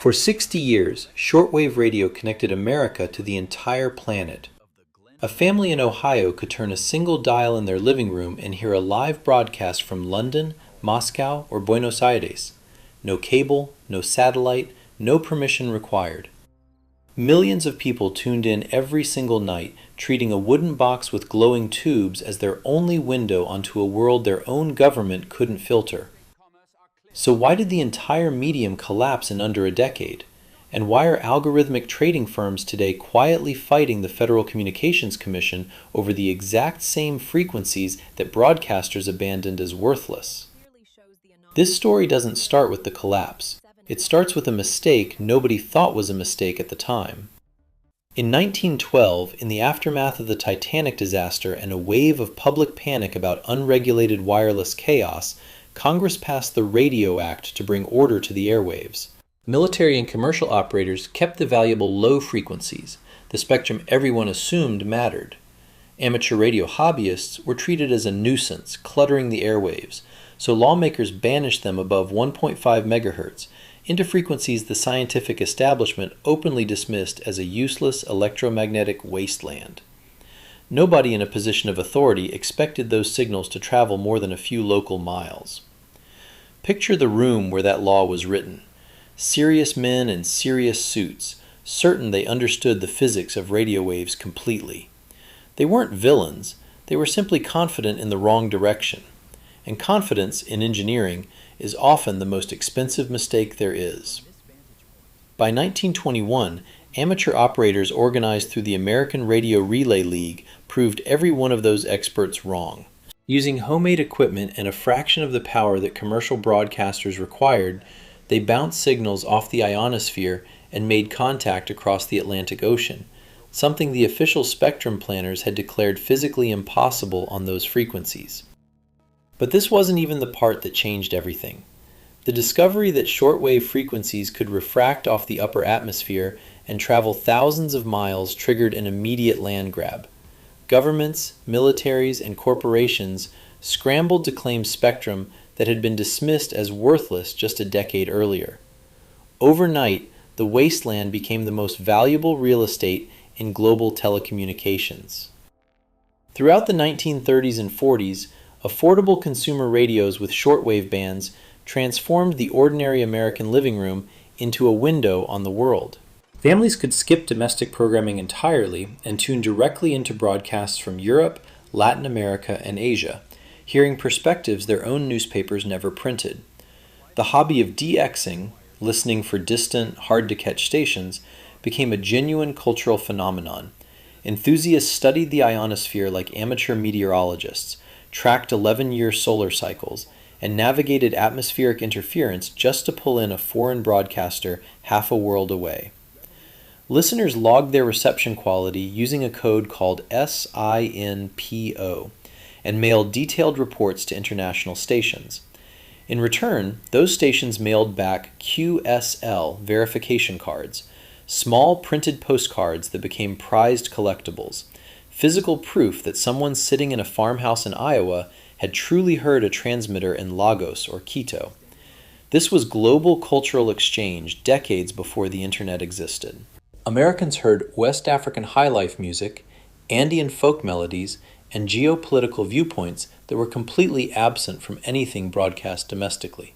For 60 years, shortwave radio connected America to the entire planet. A family in Ohio could turn a single dial in their living room and hear a live broadcast from London, Moscow, or Buenos Aires. No cable, no satellite, no permission required. Millions of people tuned in every single night, treating a wooden box with glowing tubes as their only window onto a world their own government couldn't filter. So why did the entire medium collapse in under a decade? And why are algorithmic trading firms today quietly fighting the Federal Communications Commission over the exact same frequencies that broadcasters abandoned as worthless? This story doesn't start with the collapse. It starts with a mistake nobody thought was a mistake at the time. In 1912, in the aftermath of the Titanic disaster and a wave of public panic about unregulated wireless chaos, Congress passed the Radio Act to bring order to the airwaves. Military and commercial operators kept the valuable low frequencies, the spectrum everyone assumed mattered. Amateur radio hobbyists were treated as a nuisance, cluttering the airwaves, so lawmakers banished them above 1.5 megahertz, into frequencies the scientific establishment openly dismissed as a useless electromagnetic wasteland. Nobody in a position of authority expected those signals to travel more than a few local miles. Picture the room where that law was written. Serious men in serious suits, certain they understood the physics of radio waves completely. They weren't villains, they were simply confident in the wrong direction. And confidence in engineering is often the most expensive mistake there is. By 1921, amateur operators organized through the American Radio Relay League proved every one of those experts wrong. Using homemade equipment and a fraction of the power that commercial broadcasters required, they bounced signals off the ionosphere and made contact across the Atlantic Ocean, something the official spectrum planners had declared physically impossible on those frequencies. But this wasn't even the part that changed everything. The discovery that shortwave frequencies could refract off the upper atmosphere and travel thousands of miles triggered an immediate land grab. Governments, militaries, and corporations scrambled to claim spectrum that had been dismissed as worthless just a decade earlier. Overnight, the wasteland became the most valuable real estate in global telecommunications. Throughout the 1930s and 40s, affordable consumer radios with shortwave bands transformed the ordinary American living room into a window on the world. Families could skip domestic programming entirely and tune directly into broadcasts from Europe, Latin America, and Asia, hearing perspectives their own newspapers never printed. The hobby of DXing, listening for distant, hard-to-catch stations, became a genuine cultural phenomenon. Enthusiasts studied the ionosphere like amateur meteorologists, tracked 11-year solar cycles, and navigated atmospheric interference just to pull in a foreign broadcaster half a world away. Listeners logged their reception quality using a code called SINPO and mailed detailed reports to international stations. In return, those stations mailed back QSL verification cards, small printed postcards that became prized collectibles, physical proof that someone sitting in a farmhouse in Iowa had truly heard a transmitter in Lagos or Quito. This was global cultural exchange decades before the internet existed. Americans heard West African highlife music, Andean folk melodies, and geopolitical viewpoints that were completely absent from anything broadcast domestically.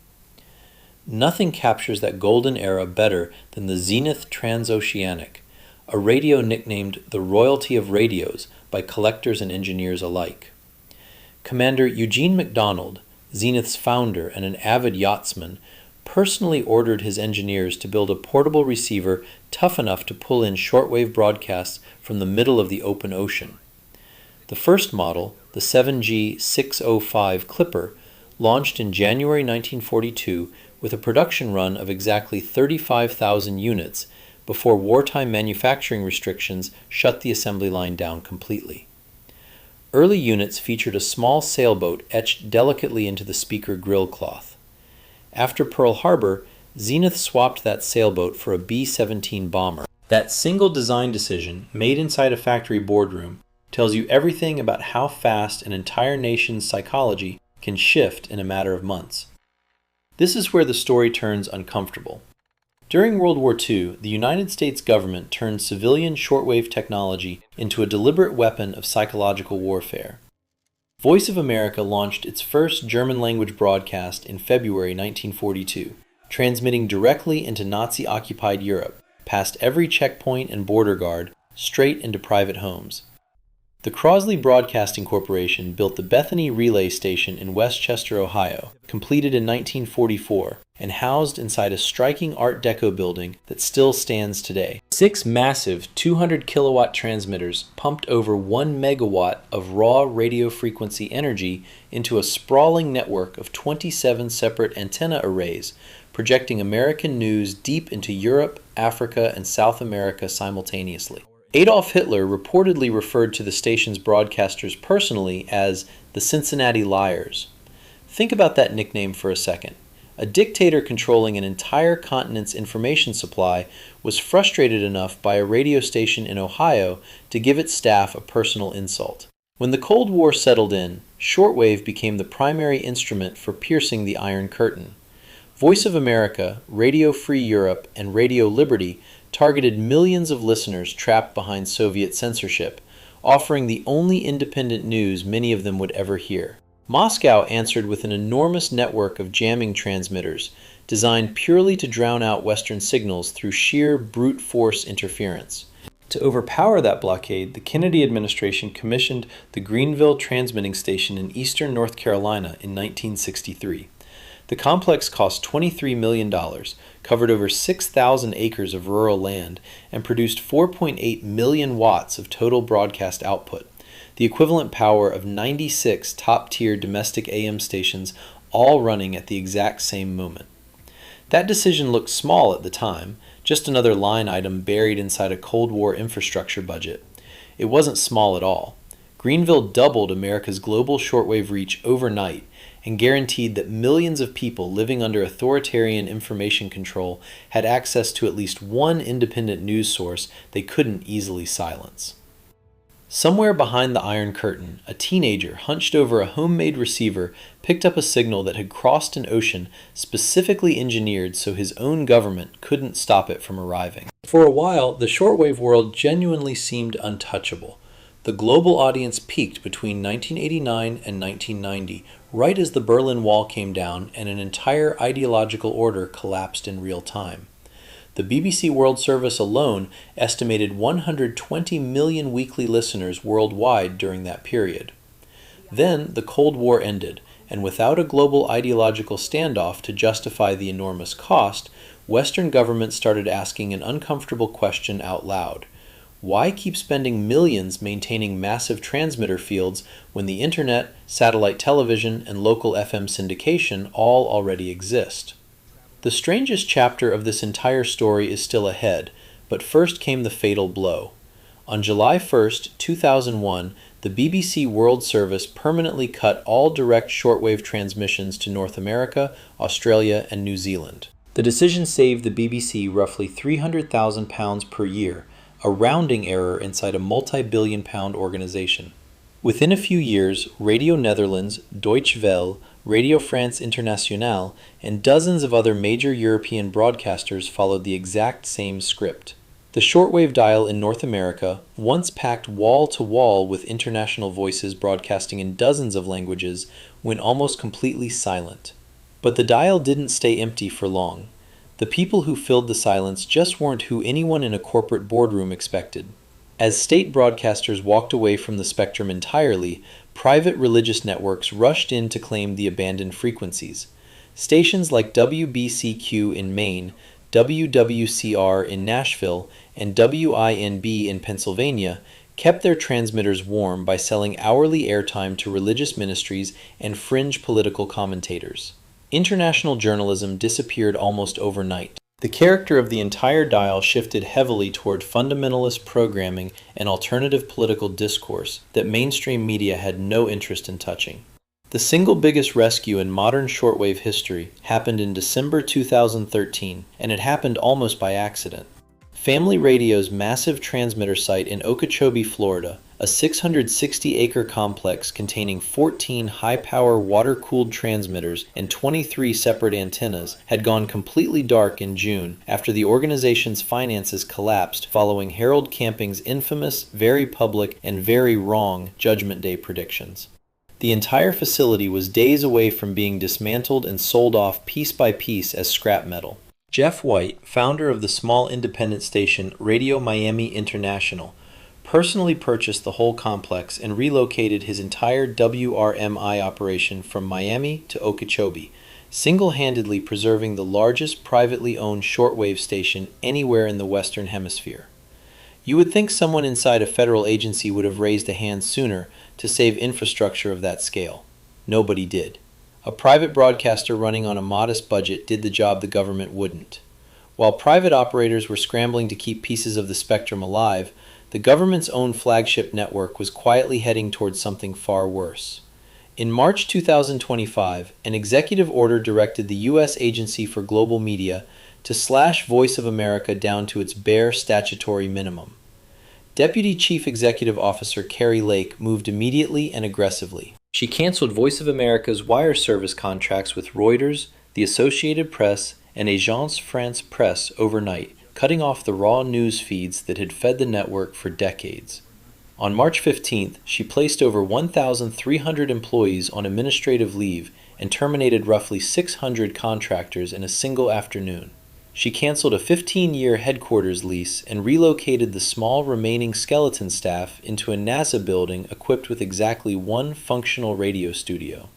Nothing captures that golden era better than the Zenith Trans-Oceanic, a radio nicknamed the royalty of radios by collectors and engineers alike. Commander Eugene McDonald, Zenith's founder and an avid yachtsman, personally ordered his engineers to build a portable receiver tough enough to pull in shortwave broadcasts from the middle of the open ocean. The first model, the 7G605 Clipper, launched in January 1942 with a production run of exactly 35,000 units before wartime manufacturing restrictions shut the assembly line down completely. Early units featured a small sailboat etched delicately into the speaker grill cloth. After Pearl Harbor, Zenith swapped that sailboat for a B-17 bomber. That single design decision, made inside a factory boardroom, tells you everything about how fast an entire nation's psychology can shift in a matter of months. This is where the story turns uncomfortable. During World War II, the United States government turned civilian shortwave technology into a deliberate weapon of psychological warfare. Voice of America launched its first German-language broadcast in February 1942, transmitting directly into Nazi-occupied Europe, past every checkpoint and border guard, straight into private homes. The Crosley Broadcasting Corporation built the Bethany Relay Station in Westchester, Ohio, completed in 1944, and housed inside a striking Art Deco building that still stands today. 6 massive 200-kilowatt transmitters pumped over 1 megawatt of raw radio frequency energy into a sprawling network of 27 separate antenna arrays, projecting American news deep into Europe, Africa, and South America simultaneously. Adolf Hitler reportedly referred to the station's broadcasters personally as the Cincinnati Liars. Think about that nickname for a second. A dictator controlling an entire continent's information supply was frustrated enough by a radio station in Ohio to give its staff a personal insult. When the Cold War settled in, shortwave became the primary instrument for piercing the Iron Curtain. Voice of America, Radio Free Europe, and Radio Liberty targeted millions of listeners trapped behind Soviet censorship, offering the only independent news many of them would ever hear. Moscow answered with an enormous network of jamming transmitters, designed purely to drown out Western signals through sheer brute force interference. To overpower that blockade, the Kennedy administration commissioned the Greenville transmitting station in eastern North Carolina in 1963. The complex cost $23 million, covered over 6,000 acres of rural land, and produced 4.8 million watts of total broadcast output, the equivalent power of 96 top-tier domestic AM stations all running at the exact same moment. That decision looked small at the time, just another line item buried inside a Cold War infrastructure budget. It wasn't small at all. Greenville doubled America's global shortwave reach overnight and guaranteed that millions of people living under authoritarian information control had access to at least one independent news source they couldn't easily silence. Somewhere behind the Iron Curtain, a teenager hunched over a homemade receiver picked up a signal that had crossed an ocean specifically engineered so his own government couldn't stop it from arriving. For a while, the shortwave world genuinely seemed untouchable. The global audience peaked between 1989 and 1990, right as the Berlin Wall came down and an entire ideological order collapsed in real time. The BBC World Service alone estimated 120 million weekly listeners worldwide during that period. Then the Cold War ended, and without a global ideological standoff to justify the enormous cost, Western governments started asking an uncomfortable question out loud. Why keep spending millions maintaining massive transmitter fields when the internet, satellite television, and local FM syndication all already exist? The strangest chapter of this entire story is still ahead, but first came the fatal blow. On July 1, 2001, the BBC World Service permanently cut all direct shortwave transmissions to North America, Australia, and New Zealand. The decision saved the BBC roughly £300,000 per year, a rounding error inside a multi-billion-pound organization. Within a few years, Radio Netherlands, Deutsche Welle, Radio France Internationale, and dozens of other major European broadcasters followed the exact same script. The shortwave dial in North America, once packed wall-to-wall with international voices broadcasting in dozens of languages, went almost completely silent. But the dial didn't stay empty for long. The people who filled the silence just weren't who anyone in a corporate boardroom expected. As state broadcasters walked away from the spectrum entirely, private religious networks rushed in to claim the abandoned frequencies. Stations like WBCQ in Maine, WWCR in Nashville, and WINB in Pennsylvania kept their transmitters warm by selling hourly airtime to religious ministries and fringe political commentators. International journalism disappeared almost overnight. The character of the entire dial shifted heavily toward fundamentalist programming and alternative political discourse that mainstream media had no interest in touching. The single biggest rescue in modern shortwave history happened in December 2013, and it happened almost by accident. Family Radio's massive transmitter site in Okeechobee, Florida, A 660-acre complex containing 14 high-power water-cooled transmitters and 23 separate antennas had gone completely dark in June after the organization's finances collapsed following Harold Camping's infamous, very public, and very wrong Judgment Day predictions. The entire facility was days away from being dismantled and sold off piece by piece as scrap metal. Jeff White, founder of the small independent station Radio Miami International, personally purchased the whole complex and relocated his entire WRMI operation from Miami to Okeechobee, single-handedly preserving the largest privately owned shortwave station anywhere in the Western Hemisphere. You would think someone inside a federal agency would have raised a hand sooner to save infrastructure of that scale. Nobody did. A private broadcaster running on a modest budget did the job the government wouldn't. While private operators were scrambling to keep pieces of the spectrum alive, the government's own flagship network was quietly heading towards something far worse. In March 2025, an executive order directed the U.S. Agency for Global Media to slash Voice of America down to its bare statutory minimum. Deputy Chief Executive Officer Kari Lake moved immediately and aggressively. She canceled Voice of America's wire service contracts with Reuters, the Associated Press, and Agence France-Presse overnight, cutting off the raw news feeds that had fed the network for decades. On March 15th, she placed over 1,300 employees on administrative leave and terminated roughly 600 contractors in a single afternoon. She canceled a 15-year headquarters lease and relocated the small remaining skeleton staff into a NASA building equipped with exactly one functional radio studio.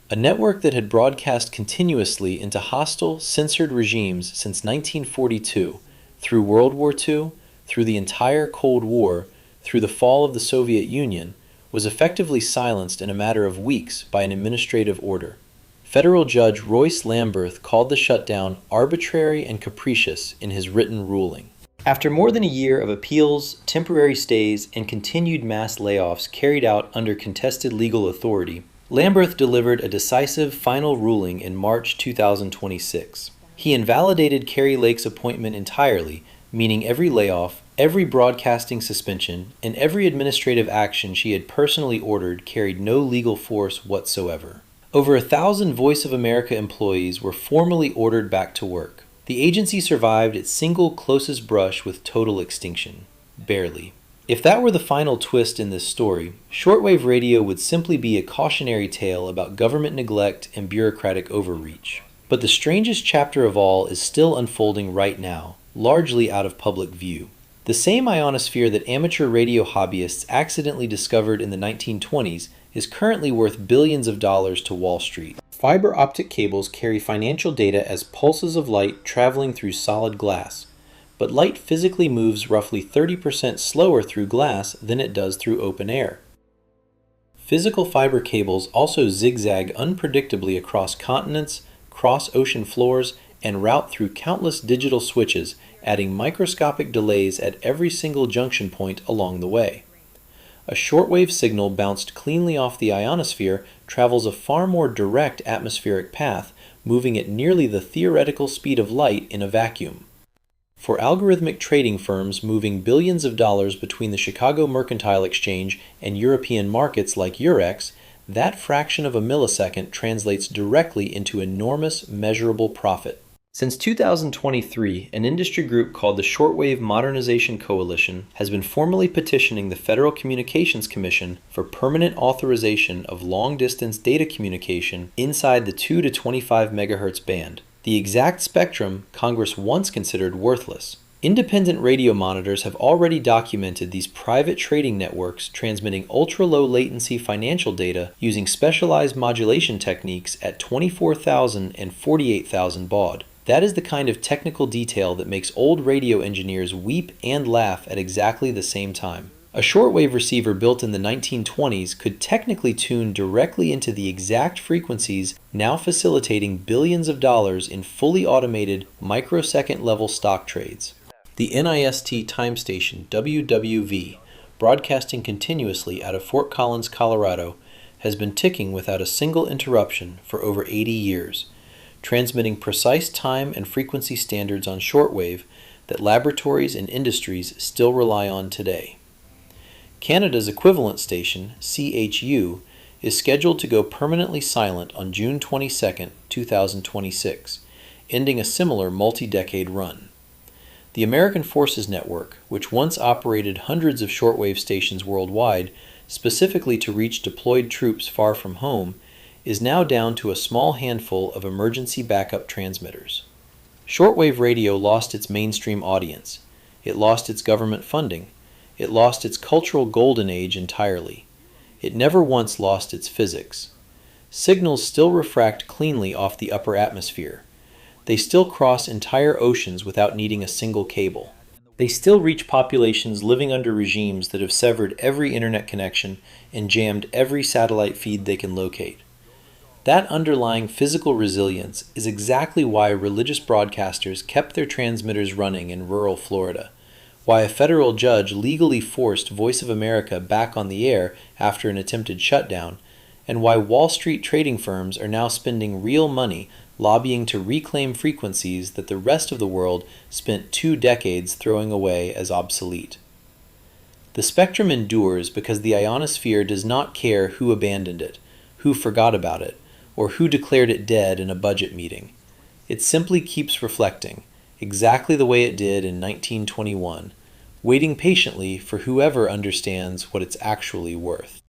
A network that had broadcast continuously into hostile, censored regimes since 1942, through World War II, through the entire Cold War, through the fall of the Soviet Union, was effectively silenced in a matter of weeks by an administrative order. Federal Judge Royce Lamberth called the shutdown arbitrary and capricious in his written ruling. After more than a year of appeals, temporary stays, and continued mass layoffs carried out under contested legal authority, Lamberth delivered a decisive final ruling in March 2026. He invalidated Kari Lake's appointment entirely, meaning every layoff, every broadcasting suspension, and every administrative action she had personally ordered carried no legal force whatsoever. Over 1,000 Voice of America employees were formally ordered back to work. The agency survived its single closest brush with total extinction. Barely. If that were the final twist in this story, shortwave radio would simply be a cautionary tale about government neglect and bureaucratic overreach. But the strangest chapter of all is still unfolding right now, largely out of public view. The same ionosphere that amateur radio hobbyists accidentally discovered in the 1920s is currently worth billions of dollars to Wall Street. Fiber optic cables carry financial data as pulses of light traveling through solid glass, but light physically moves roughly 30% slower through glass than it does through open air. Physical fiber cables also zigzag unpredictably across continents, cross ocean floors, and route through countless digital switches, adding microscopic delays at every single junction point along the way. A shortwave signal bounced cleanly off the ionosphere travels a far more direct atmospheric path, moving at nearly the theoretical speed of light in a vacuum. For algorithmic trading firms moving billions of dollars between the Chicago Mercantile Exchange and European markets like Eurex, that fraction of a millisecond translates directly into enormous, measurable profit. Since 2023, an industry group called the Shortwave Modernization Coalition has been formally petitioning the Federal Communications Commission for permanent authorization of long-distance data communication inside the 2 to 25 MHz band, the exact spectrum Congress once considered worthless. Independent radio monitors have already documented these private trading networks transmitting ultra-low latency financial data using specialized modulation techniques at 24,000 and 48,000 baud. That is the kind of technical detail that makes old radio engineers weep and laugh at exactly the same time. A shortwave receiver built in the 1920s could technically tune directly into the exact frequencies now facilitating billions of dollars in fully automated microsecond-level stock trades. The NIST time station WWII, broadcasting continuously out of Fort Collins, Colorado, has been ticking without a single interruption for over 80 years, transmitting precise time and frequency standards on shortwave that laboratories and industries still rely on today. Canada's equivalent station, CHU, is scheduled to go permanently silent on June 22, 2026, ending a similar multi-decade run. The American Forces Network, which once operated hundreds of shortwave stations worldwide, specifically to reach deployed troops far from home, is now down to a small handful of emergency backup transmitters. Shortwave radio lost its mainstream audience. It lost its government funding. It lost its cultural golden age entirely. It never once lost its physics. Signals still refract cleanly off the upper atmosphere. They still cross entire oceans without needing a single cable. They still reach populations living under regimes that have severed every internet connection and jammed every satellite feed they can locate. That underlying physical resilience is exactly why religious broadcasters kept their transmitters running in rural Florida, why a federal judge legally forced Voice of America back on the air after an attempted shutdown, and why Wall Street trading firms are now spending real money lobbying to reclaim frequencies that the rest of the world spent 2 decades throwing away as obsolete. The spectrum endures because the ionosphere does not care who abandoned it, who forgot about it, or who declared it dead in a budget meeting. It simply keeps reflecting, exactly the way it did in 1921, waiting patiently for whoever understands what it's actually worth.